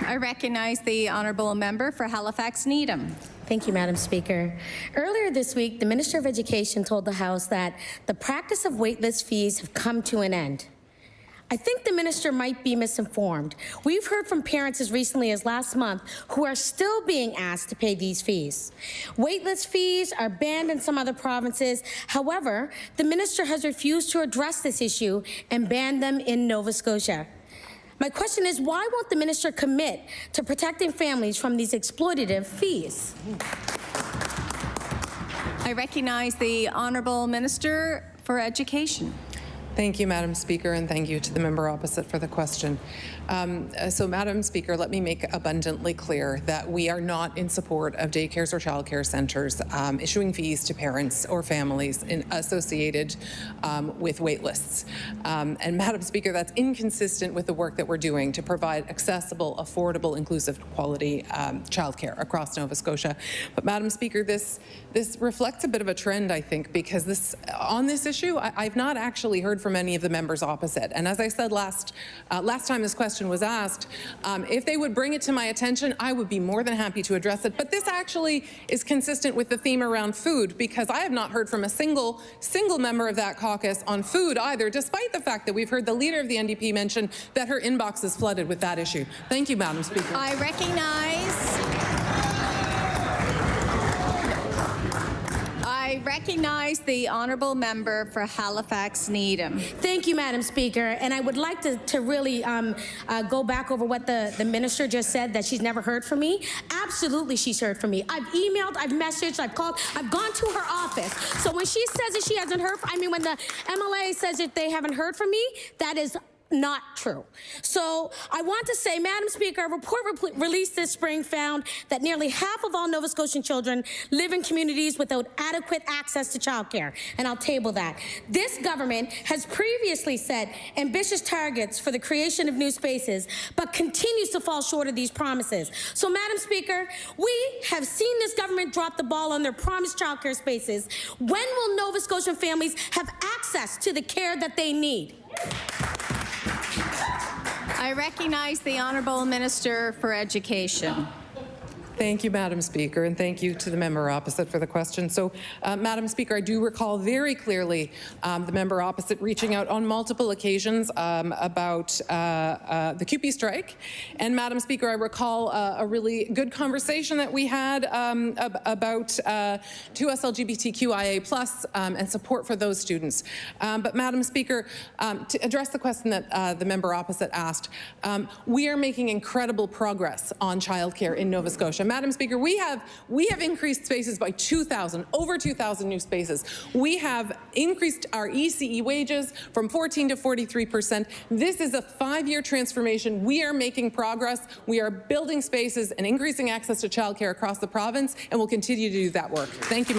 I recognize the honourable member for Halifax Needham. Thank you, Madam Speaker. Earlier this week, the Minister of Education told the House that the practice of waitlist fees have come to an end. I think the minister might be misinformed. We've heard from parents as recently as last month who are still being asked to pay these fees. Waitlist fees are banned in some other provinces. However, the minister has refused to address this issue and banned them in Nova Scotia. My question is, why won't the minister commit to protecting families from these exploitative fees? I recognize the honourable minister for Education. Thank you, Madam Speaker, and thank you to the member opposite for the question. So, Madam Speaker, let me make abundantly clear that we are not in support of daycares or childcare centres issuing fees to parents or families associated with waitlists. And, Madam Speaker, that's inconsistent with the work that we're doing to provide accessible, affordable, inclusive, quality childcare across Nova Scotia. But, Madam Speaker, this reflects a bit of a trend, I think, because on this issue, I've not actually heard from any of the members opposite. And as I said last time this question was asked, if they would bring it to my attention, I would be more than happy to address it. But this actually is consistent with the theme around food, because I have not heard from a single member of that caucus on food either, despite the fact that we've heard the leader of the NDP mention that her inbox is flooded with that issue. Thank you, Madam Speaker. I recognize the honourable member for Halifax Needham. Thank you, Madam Speaker. And I would like to really go back over what the minister just said, that she's never heard from me. Absolutely, she's heard from me. I've emailed, I've messaged, I've called, I've gone to her office. So when she says that she hasn't heard, when the MLA says that they haven't heard from me, that is not true. So I want to say, Madam Speaker, a report released this spring found that nearly half of all Nova Scotian children live in communities without adequate access to childcare, and I'll table that. This government has previously set ambitious targets for the creation of new spaces, but continues to fall short of these promises. So, Madam Speaker, we have seen this government drop the ball on their promised childcare spaces. When will Nova Scotian families have access to the care that they need? I recognize the honourable minister for Education. Thank you, Madam Speaker, and thank you to the member opposite for the question. So, Madam Speaker, I do recall very clearly the member opposite reaching out on multiple occasions about the CUPE strike. And, Madam Speaker, I recall a really good conversation that we had about 2S LGBTQIA+ and support for those students. But, Madam Speaker, to address the question that the member opposite asked, we are making incredible progress on childcare in Nova Scotia. Madam Speaker, we have increased spaces by 2,000, over 2,000 new spaces. We have increased our ECE wages from 14% to 43%. This is a 5-year transformation. We are making progress. We are building spaces and increasing access to childcare across the province, and we'll continue to do that work. Thank you.